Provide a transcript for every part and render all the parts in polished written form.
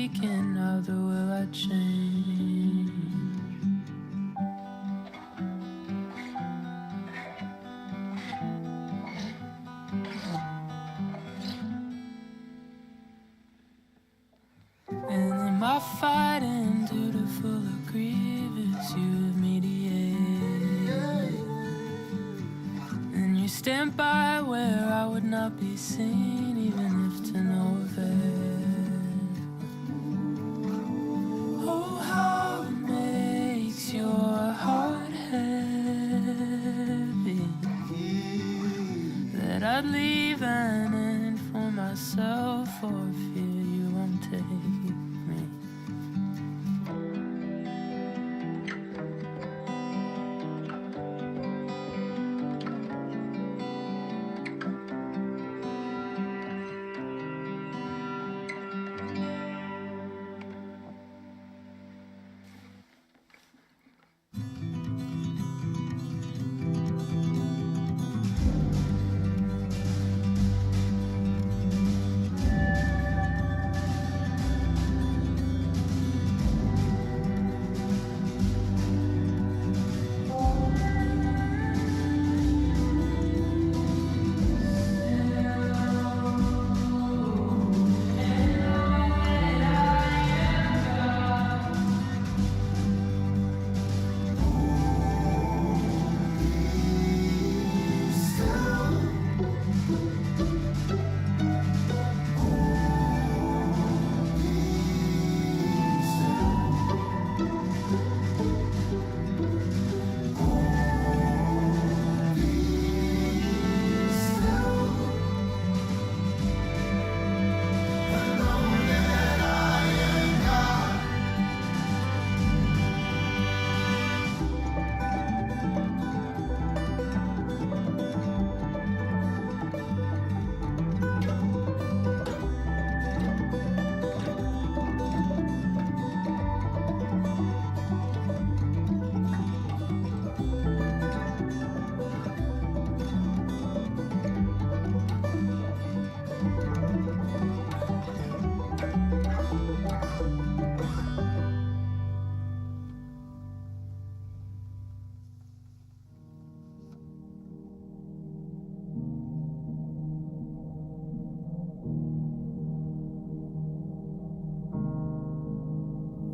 speaking, neither will I change. And in my fighting, dutiful or grievous, you have mediated. And you stand by where I would not be seen, even if to no avail. Oh, how it makes your heart heavy, that I'd leave an end for myself for fear you won't take me.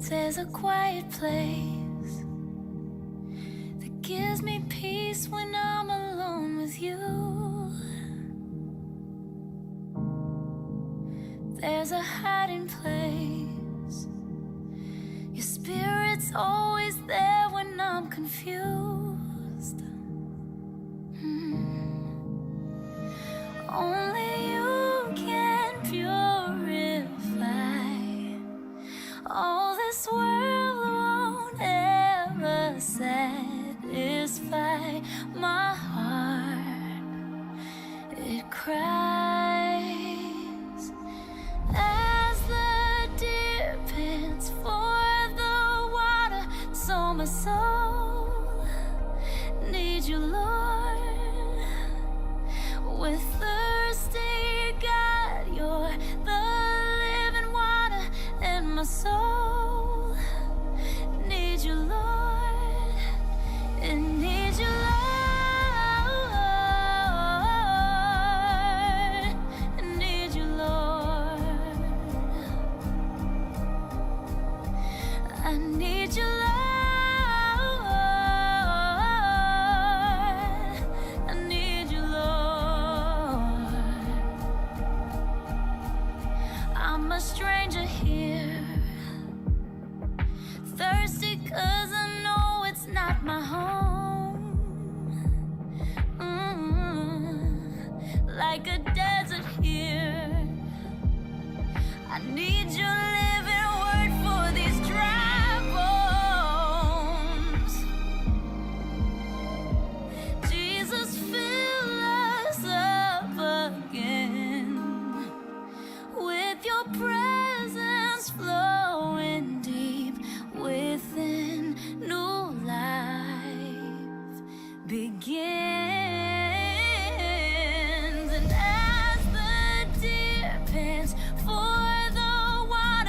There's a quiet place that gives me peace when I'm alone with you. There's a hiding place. Your spirit's always there when I'm confused. Only you can purify. All this world won't ever satisfy my heart. It cries as the deer pants for the water. So my soul needs you, Lord. With thirsty God, you're the living water, and my soul needs you, Lord. It needs you, Lord. It needs you, Lord. I need you, Lord. I need you, Lord. I'm a stranger here, thirsty 'cause I know it's not my home. Like a desert here, I need your living word for these dry bones. Jesus, fill us up again with your presence flowing deep within. New life begins, and as the deer pants for the water,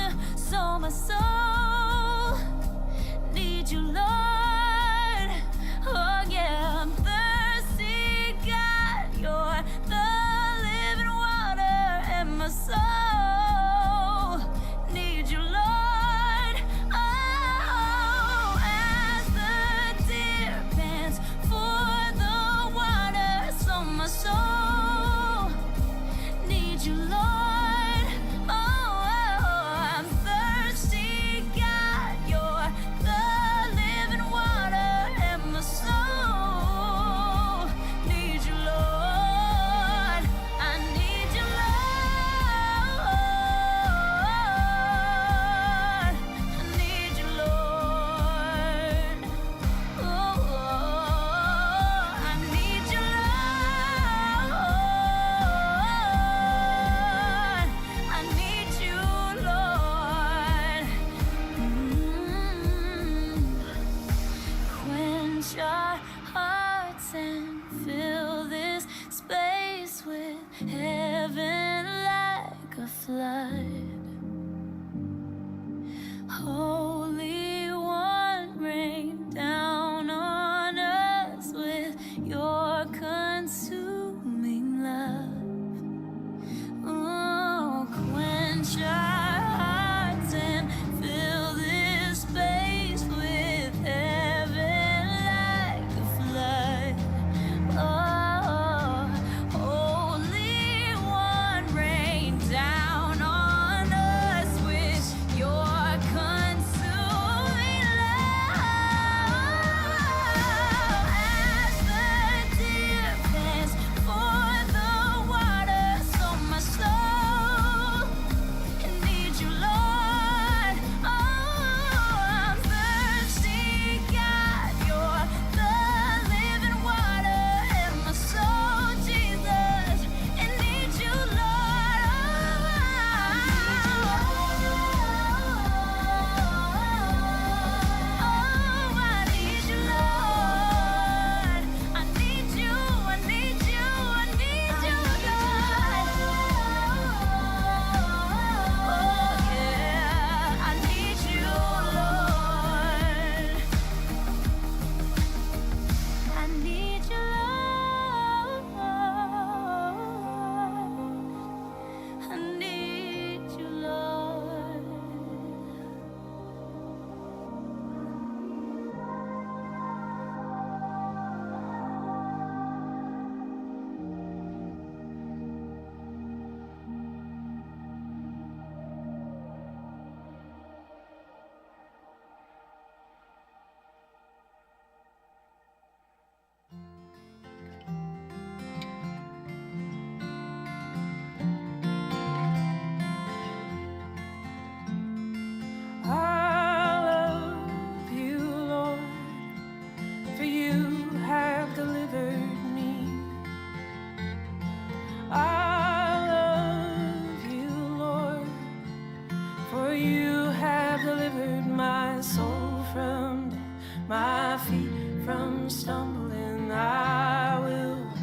For you have delivered my soul from death, my feet from stumbling. I will walk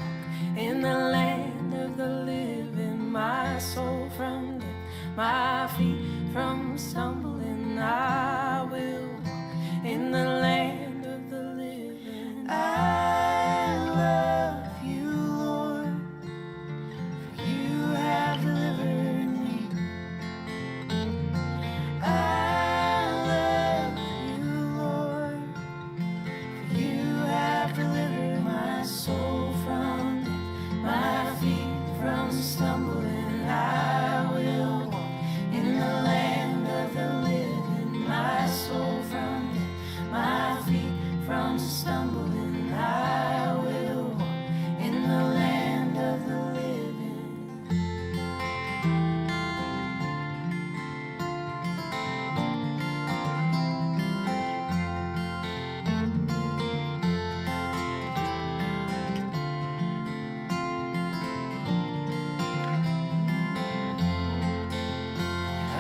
in the land of the living, my soul from death, my feet from stumbling. I will walk in the land of the living. I love you, Lord, for you have delivered me. I love you, Lord, for you have delivered my soul from death, my feet from stumbling. I will walk in the land of the living, my soul from death, my feet from stumbling. I will walk in the land of the living.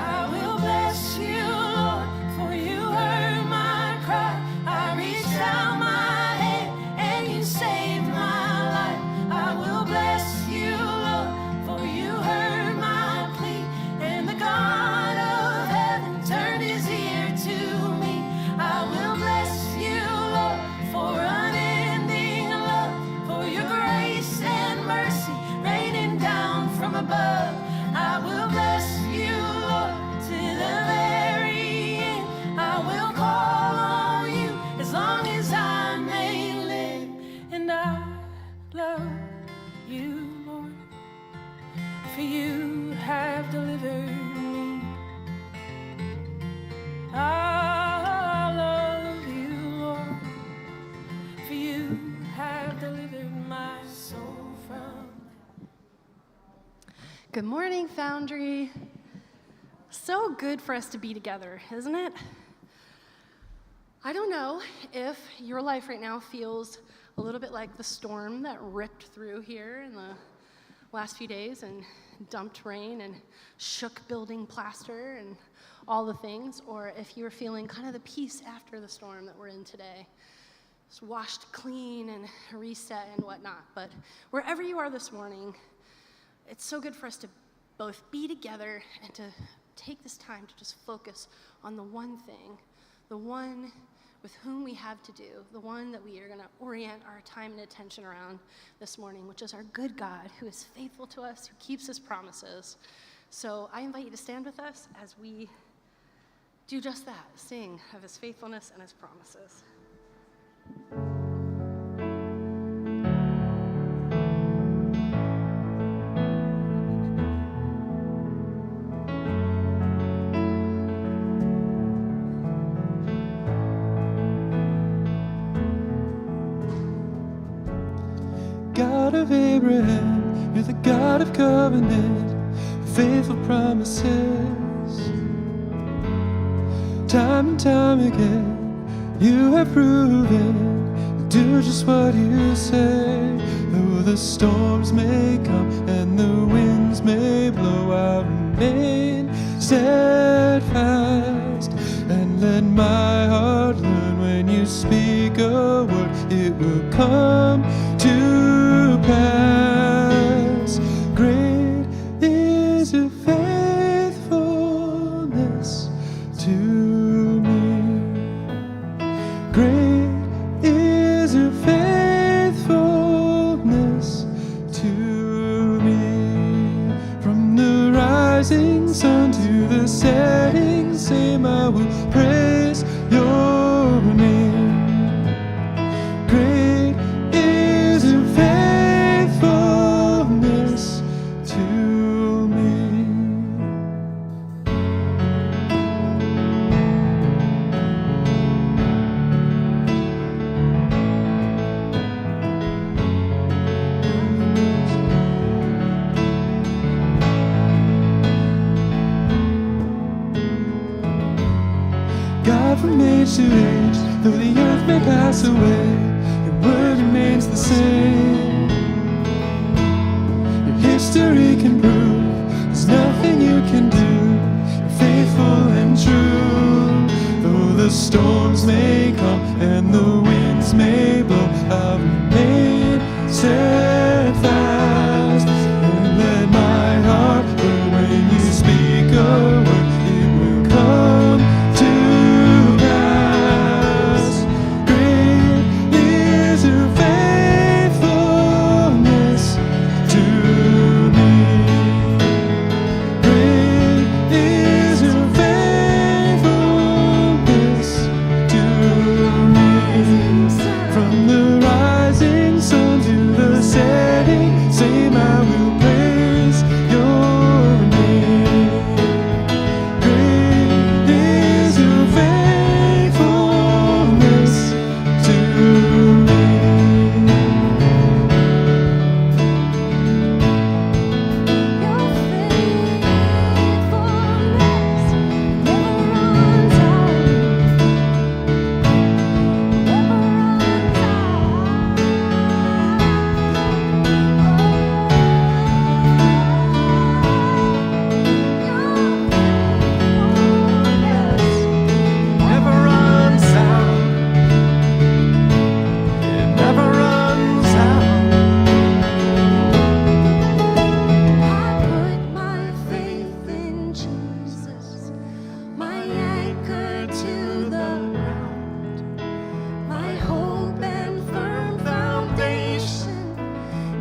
I will bless you, Lord, for you heard my cry. I reached out my hand and you saved my life. I will bless you, Lord, for you heard my plea, and the God of heaven turned his ear to me. I will bless you, Lord, for unending love, for your grace and mercy raining down from above. I will bless you, Lord, to the very end. I will call on you as long as I may live. And I love you, Lord, for you have delivered me. I love you, Lord, for you have delivered my soul from. Good morning, Foundry. So good for us to be together, isn't it? I don't know if your life right now feels a little bit like the storm that ripped through here in the last few days and dumped rain and shook building plaster and all the things, or if you're feeling kind of the peace after the storm that we're in today. It's washed clean and reset and whatnot. But wherever you are this morning, it's so good for us to both be together and to take this time to just focus on the one thing, the one with whom we have to do, the one that we are going to orient our time and attention around this morning, which is our good God who is faithful to us, who keeps his promises. So I invite you to stand with us as we do just that, sing of his faithfulness and his promises. God of Abraham, you're the God of covenant, faithful promises. Time and time again, you have proven to do just what you say. Though the storms may come and the winds may blow, I'll remain steadfast and let my heart learn when you speak a word, it will come to pass. Great is your faithfulness to me. Great is your faithfulness to me. From the rising sun to the setting same, I will praise your name. Great is your faithfulness to me. God from age to age, though the earth may pass away, your word remains the same. Your history can prove there's nothing you can do. You're faithful storms may come and the winds may blow, I'll remain steadfast and let my heart learn when you speak a word, it will come to pass. Great is your faithfulness to me. Great is your faithfulness to me. From the rising sun to the setting, same I will praise your name. Great is your faithfulness to me. Your faithfulness never runs out. Never runs out. It never runs out. I put my faith in Jesus, my anchor to the ground, my hope and firm foundation.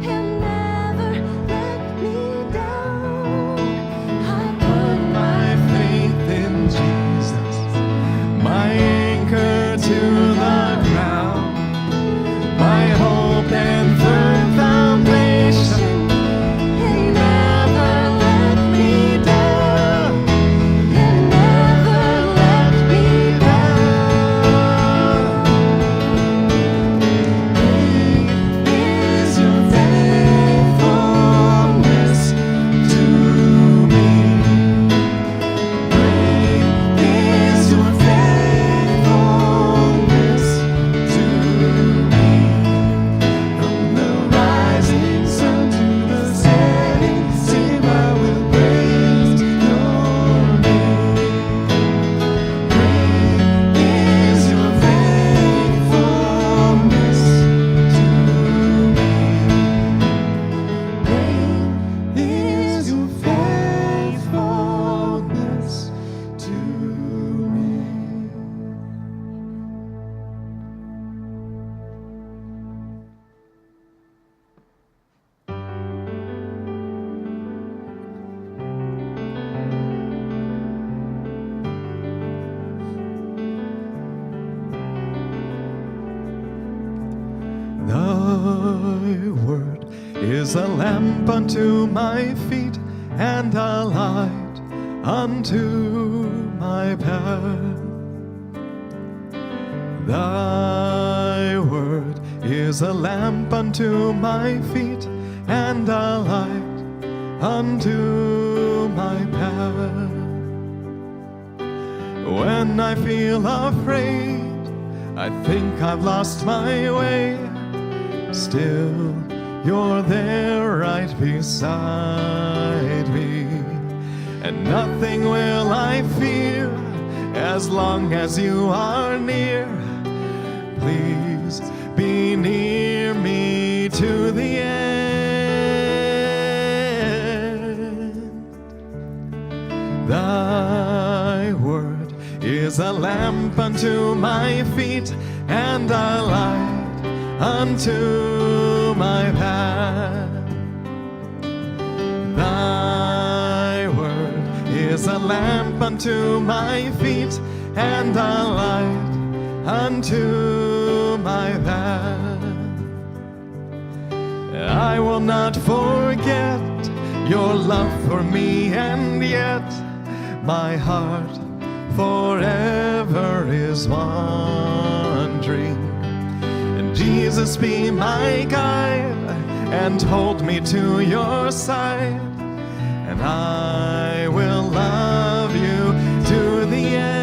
He'll never let me down. I put My faith in Jesus, my anchor to the ground, my hope and firm foundation. He'll never let me down. He'll never let me down. Is your faithfulness to me? Great is your faithfulness to me. From the rising sun to the setting, same I will praise your name. Great is your faithfulness to me. Great is your faithfulness to me. Thy word is a lamp unto my feet and a light unto my path. Thy word is a lamp unto my feet and a light unto my path. When I feel afraid, I think I've lost my way. Still, you're there right beside me, and nothing will I fear as long as you are near. Please be near me to the end. Thy word is a lamp unto my feet and a light unto my path. Thy word is a lamp unto my feet and a light unto my path. I will not forget your love for me, and yet my heart forever is wandering. Jesus, be my guide and hold me to your side, and I will love you to the end.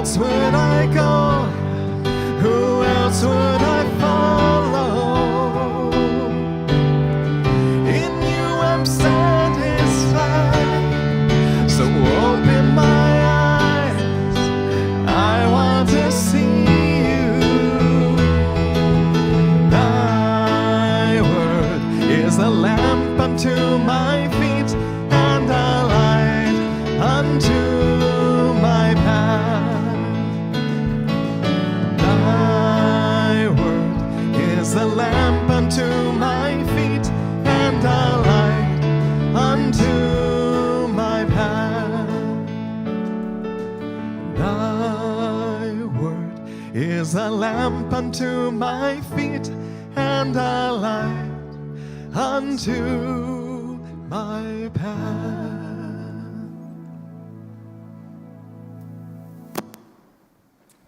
else would I go? Who else would I follow? In you I'm satisfied. So open my eyes, I want to see you. Thy word is a lamp unto my feet and a light unto my path. Thy word is a lamp unto my feet and a light unto my path. Thy word is a lamp unto my feet and a light unto my path.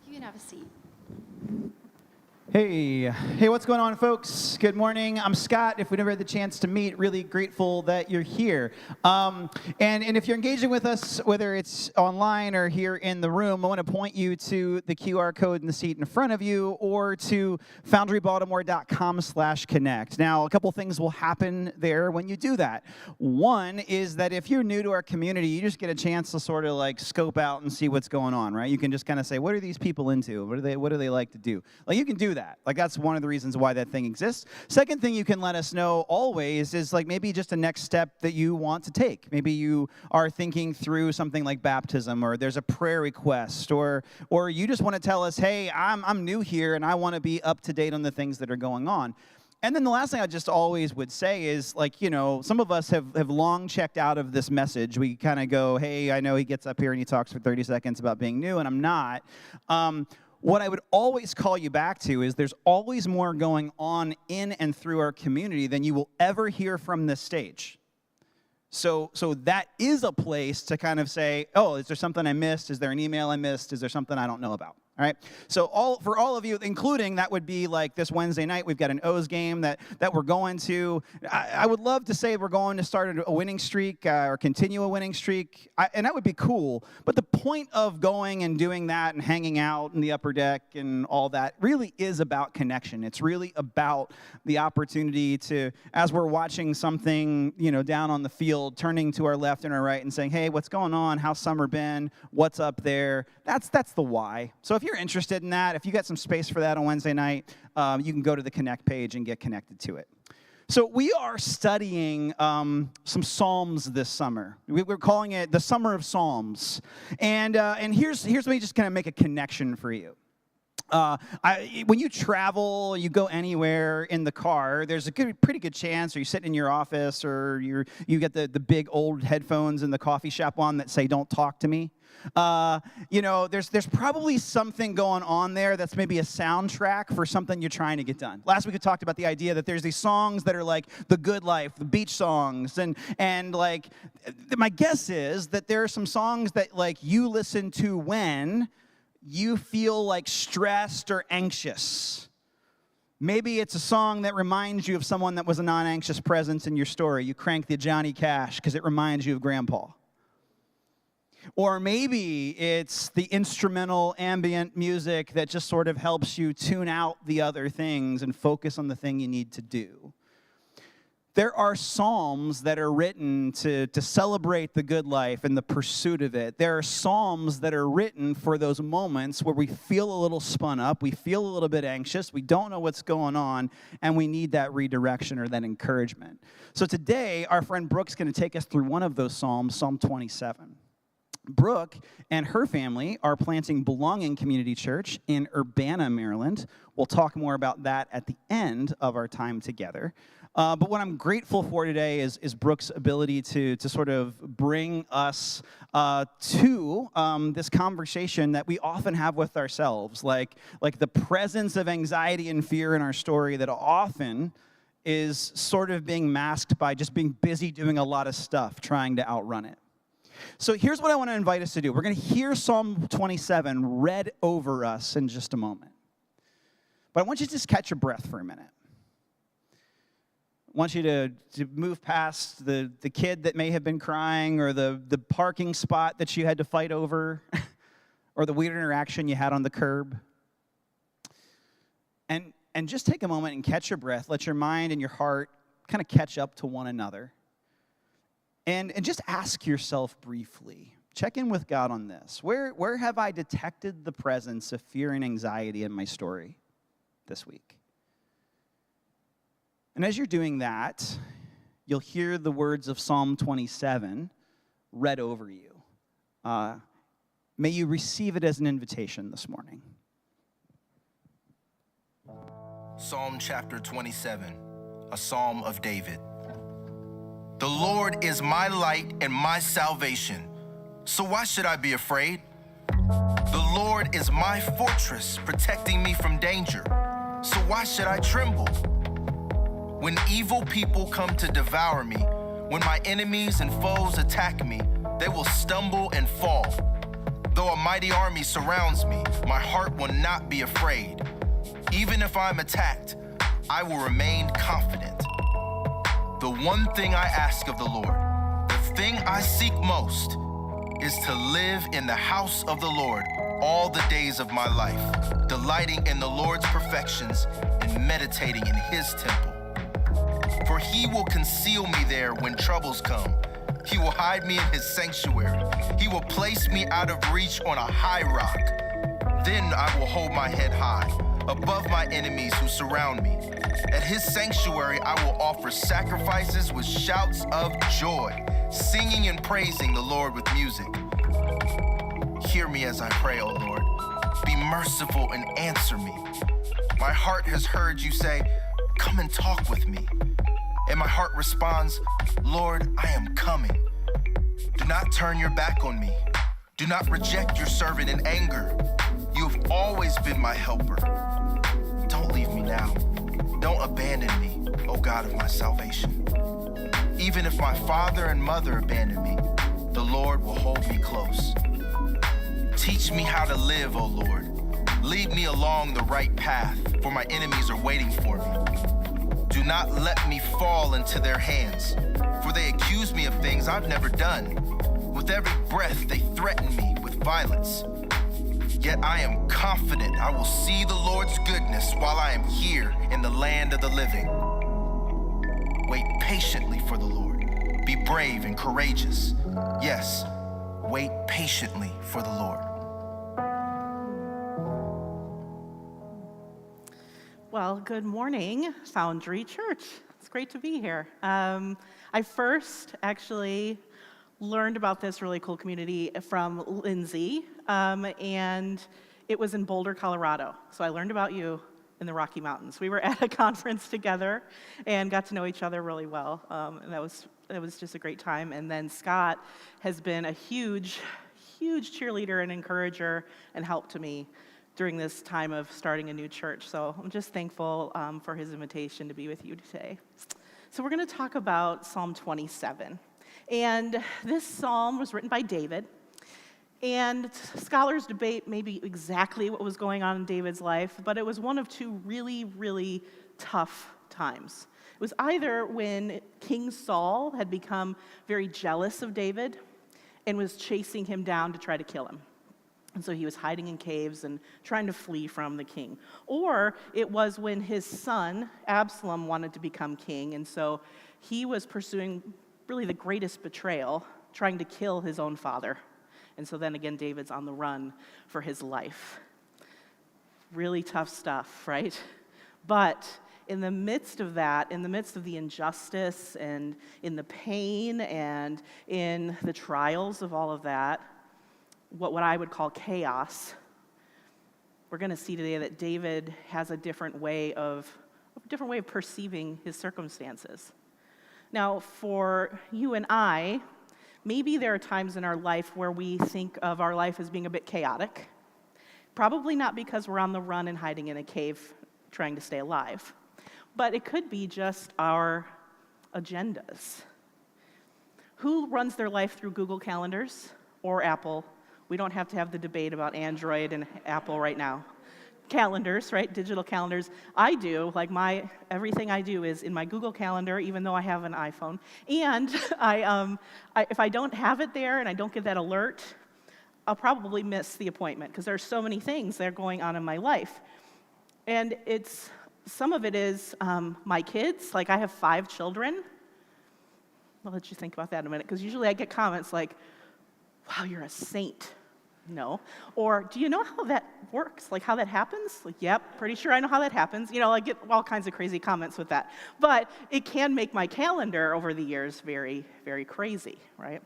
You can have a seat. Hey, what's going on, folks? Good morning. I'm Scott. If we never had the chance to meet, really grateful that you're here. And if you're engaging with us, whether it's online or here in the room, I want to point you to the QR code in the seat in front of you or to foundrybaltimore.com/connect. Now, a couple things will happen there when you do that. One is that if you're new to our community, you just get a chance to sort of like scope out and see what's going on, right? You can just kind of say, what are these people into? What do they like to do? Like, you can do that. Like, that's one of the reasons why that thing exists. Second thing you can let us know always is like maybe just a next step that you want to take. Maybe you are thinking through something like baptism, or there's a prayer request, or you just want to tell us, hey, I'm new here and I want to be up to date on the things that are going on. And then the last thing I just always would say is, like, you know, some of us have long checked out of this message. We kind of go, hey, I know he gets up here and he talks for 30 seconds about being new, and I'm not. What I would always call you back to is there's always more going on in and through our community than you will ever hear from this stage. So that is a place to kind of say, oh, is there something I missed? Is there an email I missed? Is there something I don't know about? All right. So for all of you, including that would be like this Wednesday night, we've got an O's game that we're going to. I would love to say we're going to start a winning streak or continue a winning streak, and that would be cool. But the point of going and doing that and hanging out in the upper deck and all that really is about connection. It's really about the opportunity to, as we're watching something, you know, down on the field, turning to our left and our right and saying, hey, what's going on? How's summer been? What's up there? That's the why. So if you're interested in that, if you got some space for that on Wednesday night, you can go to the Connect page and get connected to it. So we are studying some Psalms this summer. We're calling it the Summer of Psalms. And here's me just kind of make a connection for you. When you travel, you go anywhere in the car, there's a pretty good chance, or you're sitting in your office, or you get the big old headphones in the coffee shop on that say, don't talk to me. You know, there's probably something going on there that's maybe a soundtrack for something you're trying to get done. Last week we talked about the idea that there's these songs that are like the good life, the beach songs, and like, my guess is that there are some songs that like you listen to when you feel like stressed or anxious. Maybe it's a song that reminds you of someone that was a non-anxious presence in your story. You crank the Johnny Cash because it reminds you of Grandpa. Or maybe it's the instrumental ambient music that just sort of helps you tune out the other things and focus on the thing you need to do. There are psalms that are written to celebrate the good life and the pursuit of it. There are psalms that are written for those moments where we feel a little spun up, we feel a little bit anxious, we don't know what's going on, and we need that redirection or that encouragement. So today, our friend Brook's going to take us through one of those psalms, Psalm 27. Brook and her family are planting Belonging Community Church in Urbana, Maryland. We'll talk more about that at the end of our time together. But what I'm grateful for today is Brook's ability to sort of bring us to this conversation that we often have with ourselves, like the presence of anxiety and fear in our story that often is sort of being masked by just being busy doing a lot of stuff, trying to outrun it. So here's what I want to invite us to do. We're going to hear Psalm 27 read over us in just a moment. But I want you to just catch your breath for a minute. I want you to move past the kid that may have been crying or the parking spot that you had to fight over. or the weird interaction you had on the curb. And just take a moment and catch your breath. Let your mind and your heart kind of catch up to one another. And just ask yourself briefly, check in with God on this. Where have I detected the presence of fear and anxiety in my story this week? And as you're doing that, you'll hear the words of Psalm 27 read over you. May you receive it as an invitation this morning. Psalm chapter 27, a psalm of David. The Lord is my light and my salvation, so why should I be afraid? The Lord is my fortress, protecting me from danger, so why should I tremble? When evil people come to devour me, when my enemies and foes attack me, they will stumble and fall. Though a mighty army surrounds me, my heart will not be afraid. Even if I'm attacked, I will remain confident. The one thing I ask of the Lord, the thing I seek most, is to live in the house of the Lord all the days of my life, delighting in the Lord's perfections and meditating in his temple. For he will conceal me there when troubles come. He will hide me in his sanctuary. He will place me out of reach on a high rock. Then I will hold my head high, above my enemies who surround me. At his sanctuary I will offer sacrifices with shouts of joy, singing and praising the Lord with music. Hear me as I pray, O Lord. Be merciful and answer me. My heart has heard you say, "Come and talk with me." And my heart responds, "Lord, I am coming." Do not turn your back on me. Do not reject your servant in anger. You have always been my helper. Don't leave me now. Don't abandon me, O God of my salvation. Even if my father and mother abandon me, the Lord will hold me close. Teach me how to live, O Lord. Lead me along the right path, for my enemies are waiting for me. Do not let me fall into their hands, for they accuse me of things I've never done. With every breath they threaten me with violence. Yet I am confident I will see the Lord's goodness while I am here in the land of the living. Wait patiently for the Lord. Be brave and courageous. Yes, wait patiently for the Lord. Well, good morning, Foundry Church. It's great to be here. I first actually learned about this really cool community from Lindsay, and it was in Boulder, Colorado. So I learned about you in the Rocky Mountains. We were at a conference together and got to know each other really well, and that was just a great time. And then Scott has been a huge cheerleader and encourager and help to me during this time of starting a new church. So I'm just thankful for his invitation to be with you today. So we're going to talk about Psalm 27. And this psalm was written by David. And scholars debate maybe exactly what was going on in David's life, but it was one of two really, really tough times. It was either when King Saul had become very jealous of David and was chasing him down to try to kill him. And so he was hiding in caves and trying to flee from the king. Or it was when his son, Absalom, wanted to become king, and so he was pursuing really the greatest betrayal, trying to kill his own father. And so then again, David's on the run for his life. Really tough stuff, right? But in the midst of that, in the midst of the injustice and in the pain and in the trials of all of that, what I would call chaos, we're going to see today that David has a different way of perceiving his circumstances. Now, for you and I, maybe there are times in our life where we think of our life as being a bit chaotic. Probably not because we're on the run and hiding in a cave trying to stay alive, but it could be just our agendas. Who runs their life through Google Calendars or Apple? We don't have to have the debate about Android and Apple right now. Calendars, right? Digital calendars. I do, everything I do is in my Google Calendar, even though I have an iPhone. And if I don't have it there and I don't get that alert, I'll probably miss the appointment because there are so many things that are going on in my life. And some of it is my kids. Like, I have 5 children. I'll let you think about that in a minute, because usually I get comments like, wow, you're a saint. No. Or, do you know how that works? Like, how that happens? Like, yep, pretty sure I know how that happens. I get all kinds of crazy comments with that. But it can make my calendar over the years very, very crazy, right?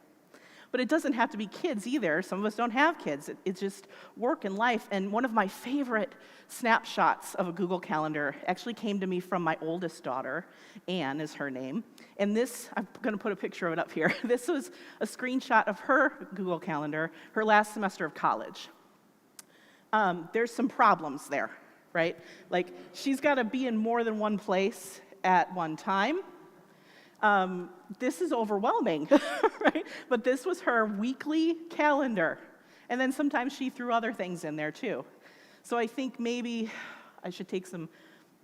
But it doesn't have to be kids either. Some of us don't have kids. It's just work and life. And one of my favorite snapshots of a Google Calendar actually came to me from my oldest daughter. Anne is her name. And this, I'm going to put a picture of it up here. This was a screenshot of her Google Calendar, her last semester of college. There's some problems there, right? Like, she's got to be in more than one place at one time. This is overwhelming, right? But this was her weekly calendar. And then sometimes she threw other things in there too. So I think maybe I should take some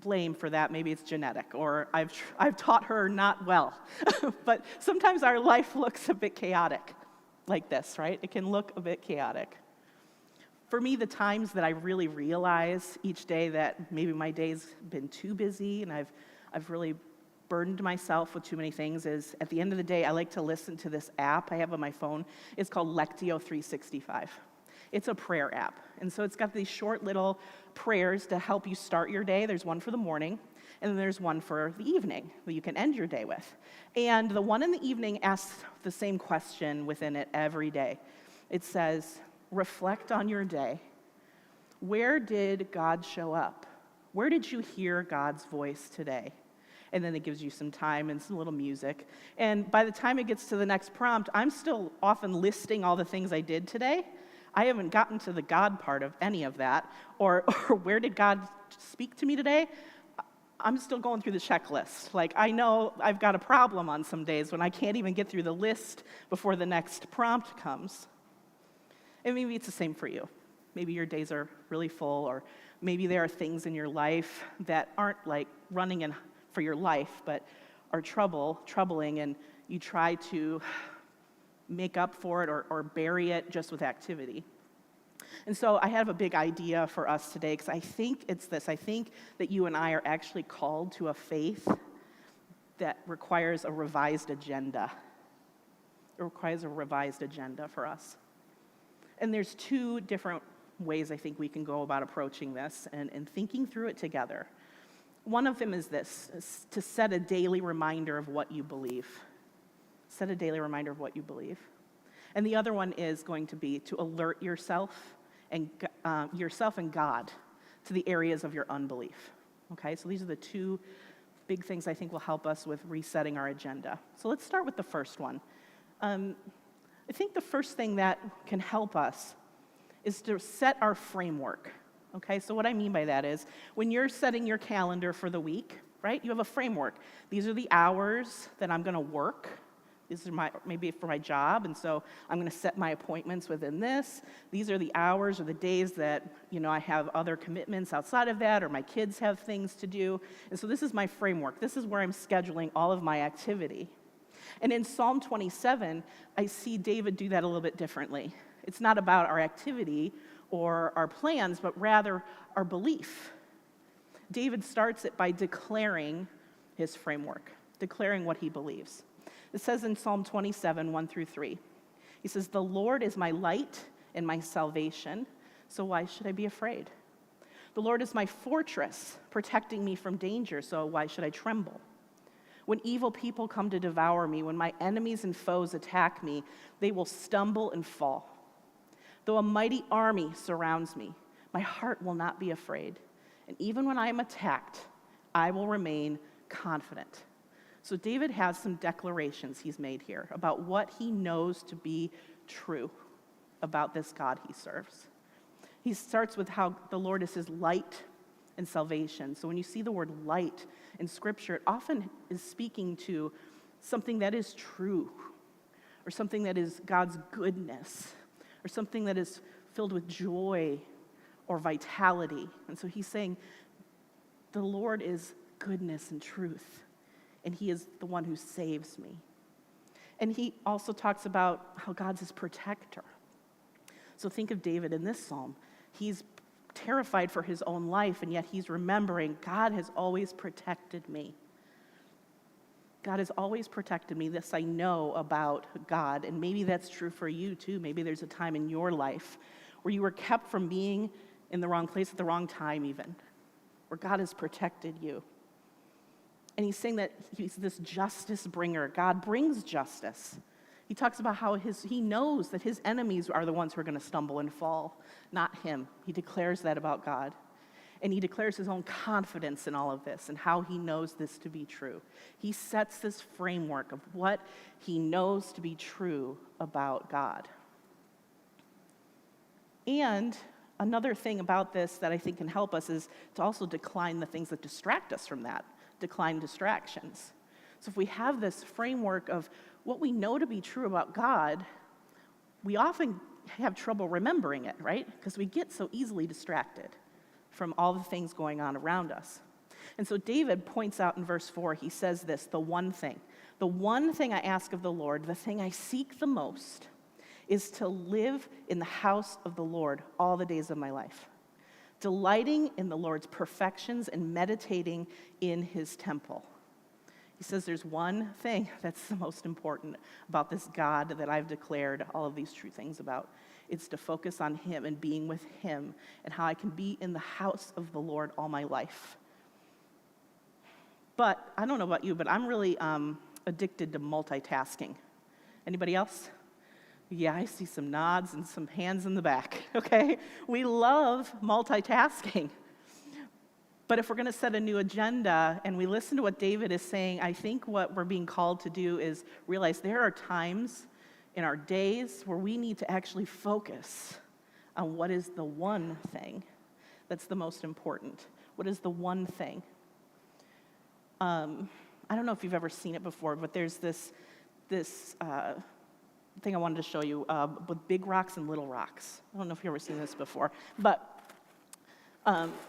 blame for that. Maybe it's genetic, or I've taught her not well. But sometimes our life looks a bit chaotic like this, right? It can look a bit chaotic. For me, the times that I really realize each day that maybe my day's been too busy and I've really burdened myself with too many things is, at the end of the day, I like to listen to this app I have on my phone. It's called Lectio 365. It's a prayer app. And so it's got these short little prayers to help you start your day. There's one for the morning, and then there's one for the evening that you can end your day with. And the one in the evening asks the same question within it every day. It says, reflect on your day. Where did God show up? Where did you hear God's voice today? And then it gives you some time and some little music. And by the time it gets to the next prompt, I'm still often listing all the things I did today. I haven't gotten to the God part of any of that. Or where did God speak to me today? I'm still going through the checklist. Like, I know I've got a problem on some days when I can't even get through the list before the next prompt comes. And maybe it's the same for you. Maybe your days are really full, or maybe there are things in your life that aren't like running in for your life, but are troubling, and you try to make up for it or bury it just with activity. And so I have a big idea for us today, because I think it's this. I think that you and I are actually called to a faith that requires a revised agenda. It requires a revised agenda for us. And there's 2 different ways I think we can go about approaching this and thinking through it together. One of them is this, is to set a daily reminder of what you believe. Set a daily reminder of what you believe. And the other one is going to be to alert yourself and God to the areas of your unbelief. Okay, so these are the 2 big things I think will help us with resetting our agenda. So let's start with the first one. I think the first thing that can help us is to set our framework. Okay, so what I mean by that is, when you're setting your calendar for the week, right, you have a framework. These are the hours that I'm going to work. These are maybe for my job, and so I'm going to set my appointments within this. These are the hours or the days that, I have other commitments outside of that, or my kids have things to do. And so this is my framework. This is where I'm scheduling all of my activity. And in Psalm 27, I see David do that a little bit differently. It's not about our activity or our plans, but rather our belief. David starts it by declaring his framework, declaring what he believes. It says in Psalm 27, 1-3, he says, "The Lord is my light and my salvation, so why should I be afraid? The Lord is my fortress, protecting me from danger, so why should I tremble? When evil people come to devour me, when my enemies and foes attack me, they will stumble and fall. Though a mighty army surrounds me, my heart will not be afraid. And even when I am attacked, I will remain confident." So David has some declarations he's made here about what he knows to be true about this God he serves. He starts with how the Lord is his light and salvation. So when you see the word light in Scripture, it often is speaking to something that is true, or something that is God's goodness, or something that is filled with joy or vitality. And so he's saying, the Lord is goodness and truth, and he is the one who saves me. And he also talks about how God's his protector. So think of David in this psalm. He's terrified for his own life, and yet he's remembering, God has always protected me. God has always protected me. This I know about God, and maybe that's true for you too. Maybe there's a time in your life where you were kept from being in the wrong place at the wrong time even, where God has protected you. And he's saying that he's this justice bringer. God brings justice. He talks about how he knows that his enemies are the ones who are going to stumble and fall, not him. He declares that about God. And he declares his own confidence in all of this and how he knows this to be true. He sets this framework of what he knows to be true about God. And another thing about this that I think can help us is to also decline the things that distract us from that, decline distractions. So if we have this framework of what we know to be true about God, we often have trouble remembering it, right? Because we get so easily distracted from all the things going on around us. And so David points out in verse 4, he says this, the one thing I ask of the Lord, the thing I seek the most, is to live in the house of the Lord all the days of my life, delighting in the Lord's perfections and meditating in his temple. He says there's one thing that's the most important about this God that I've declared all of these true things about. It's to focus on him and being with him and how I can be in the house of the Lord all my life. But I don't know about you, but I'm really addicted to multitasking. Anybody else? Yeah, I see some nods and some hands in the back, okay? We love multitasking. But if we're going to set a new agenda and we listen to what David is saying, I think what we're being called to do is realize there are times in our days where we need to actually focus on what is the one thing that's the most important. What is the one thing? I don't know if you've ever seen it before, but there's this thing I wanted to show you with big rocks and little rocks. I don't know if you've ever seen this before, but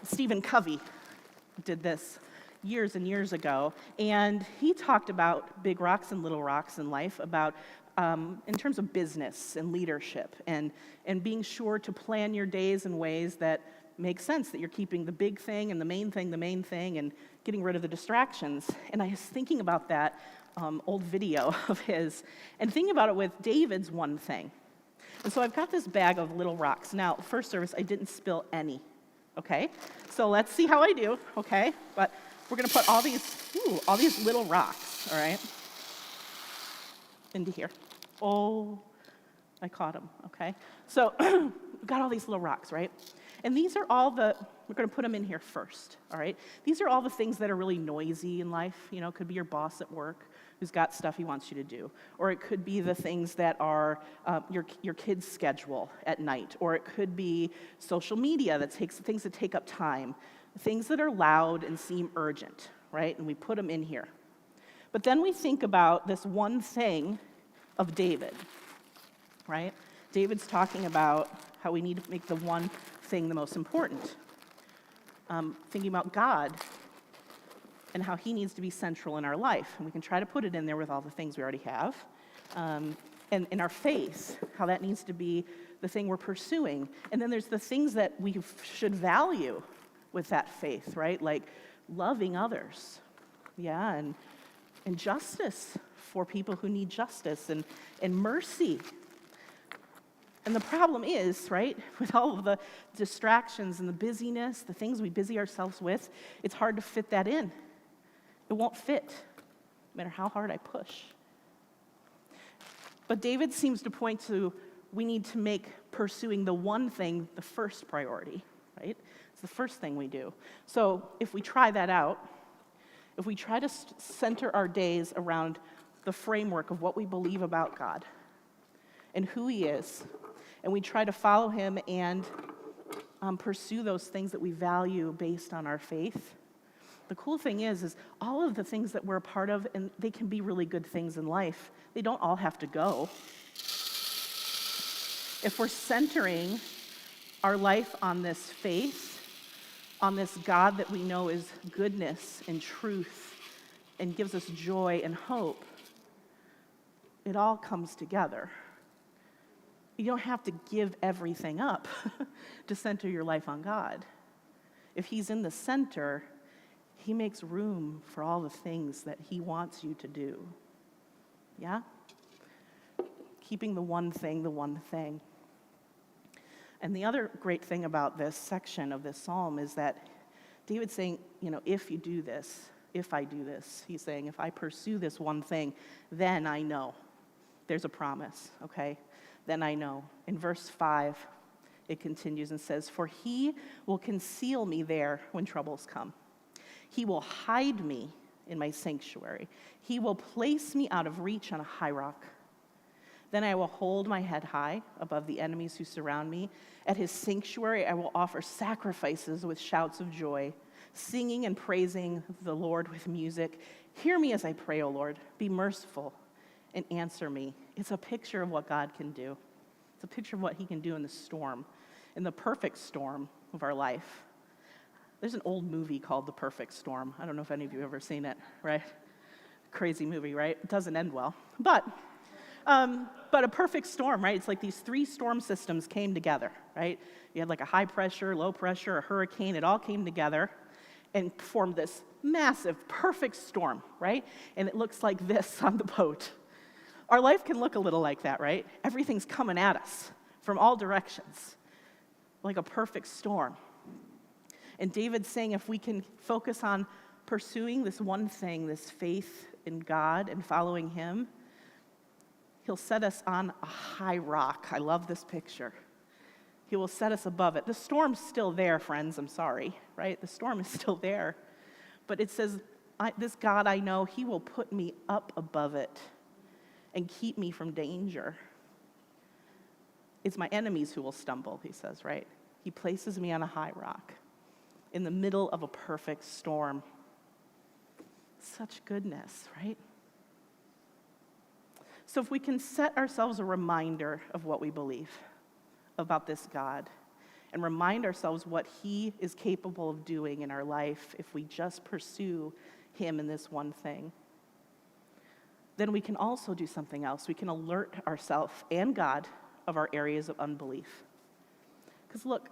Stephen Covey did this years and years ago, and he talked about big rocks and little rocks in life, about in terms of business and leadership, and being sure to plan your days in ways that make sense, that you're keeping the big thing and the main thing, and getting rid of the distractions. And I was thinking about that old video of his, and thinking about it with David's one thing. And so I've got this bag of little rocks. Now, first service, I didn't spill any, okay? So let's see how I do, okay? But we're gonna put all these little rocks, all right, into here. Oh, I caught them, okay? So we've got all these little rocks, right? And these are all we're going to put them in here first, all right? These are all the things that are really noisy in life. You know, it could be your boss at work who's got stuff he wants you to do. Or it could be the things that are your kid's schedule at night. Or it could be social media things that take up time. Things that are loud and seem urgent, right? And we put them in here. But then we think about this one thing of David, right? David's talking about how we need to make the one thing the most important. Thinking about God and how he needs to be central in our life. And we can try to put it in there with all the things we already have. And in our faith, how that needs to be the thing we're pursuing. And then there's the things that we should value with that faith, right? Like loving others, yeah, and justice for people who need justice, and mercy. And the problem is, right, with all of the distractions and the busyness, the things we busy ourselves with, it's hard to fit that in. It won't fit, no matter how hard I push. But David seems to point to we need to make pursuing the one thing the first priority, right? It's the first thing we do. So if we try that out, if we try to center our days around the framework of what we believe about God and who he is, and we try to follow him and pursue those things that we value based on our faith, the cool thing is all of the things that we're a part of, and they can be really good things in life, they don't all have to go. If we're centering our life on this faith, on this God that we know is goodness and truth and gives us joy and hope, it all comes together. You don't have to give everything up to center your life on God. If he's in the center, he makes room for all the things that he wants you to do. Yeah? Keeping the one thing the one thing. And the other great thing about this section of this psalm is that David's saying, if you do this, if I do this, he's saying, if I pursue this one thing, then I know. There's a promise, okay? Then I know. In verse 5, it continues and says, for he will conceal me there when troubles come. He will hide me in my sanctuary. He will place me out of reach on a high rock. Then I will hold my head high above the enemies who surround me. At his sanctuary I will offer sacrifices with shouts of joy, singing and praising the Lord with music. Hear me as I pray, O Lord. Be merciful and answer me. It's a picture of what God can do. It's a picture of what he can do in the storm, in the perfect storm of our life. There's an old movie called The Perfect Storm. I don't know if any of you have ever seen it, right? Crazy movie, right? It doesn't end well. But a perfect storm, right? It's like these 3 storm systems came together, right? You had like a high pressure, low pressure, a hurricane. It all came together and formed this massive, perfect storm, right? And it looks like this on the boat. Our life can look a little like that, right? Everything's coming at us from all directions, like a perfect storm. And David's saying if we can focus on pursuing this one thing, this faith in God and following him, he'll set us on a high rock. I love this picture. He will set us above it. The storm's still there, friends. I'm sorry, right? The storm is still there. But it says, this God I know, he will put me up above it and keep me from danger. It's my enemies who will stumble, he says, right? He places me on a high rock in the middle of a perfect storm. Such goodness, right? So if we can set ourselves a reminder of what we believe about this God and remind ourselves what he is capable of doing in our life if we just pursue him in this one thing, then we can also do something else. We can alert ourselves and God of our areas of unbelief. Because look,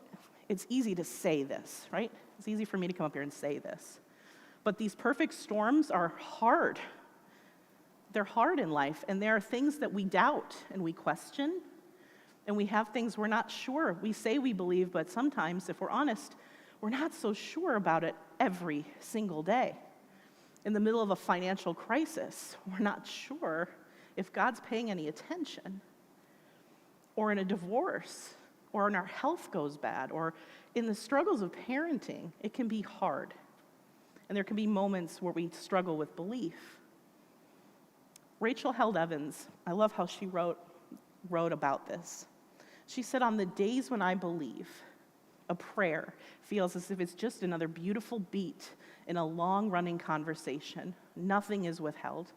it's easy to say this, right? It's easy for me to come up here and say this. But these perfect storms are hard. They're hard in life, and there are things that we doubt and we question, and we have things we're not sure. We say we believe, but sometimes, if we're honest, we're not so sure about it every single day. In the middle of a financial crisis, we're not sure if God's paying any attention. Or in a divorce, or when our health goes bad, or in the struggles of parenting, it can be hard. And there can be moments where we struggle with belief. Rachel Held Evans, I love how she wrote about this. She said, on the days when I believe, a prayer feels as if it's just another beautiful beat in a long-running conversation. Nothing is withheld.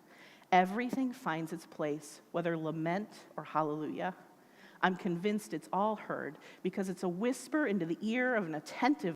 Everything finds its place, whether lament or hallelujah. I'm convinced it's all heard because it's a whisper into the ear of an attentive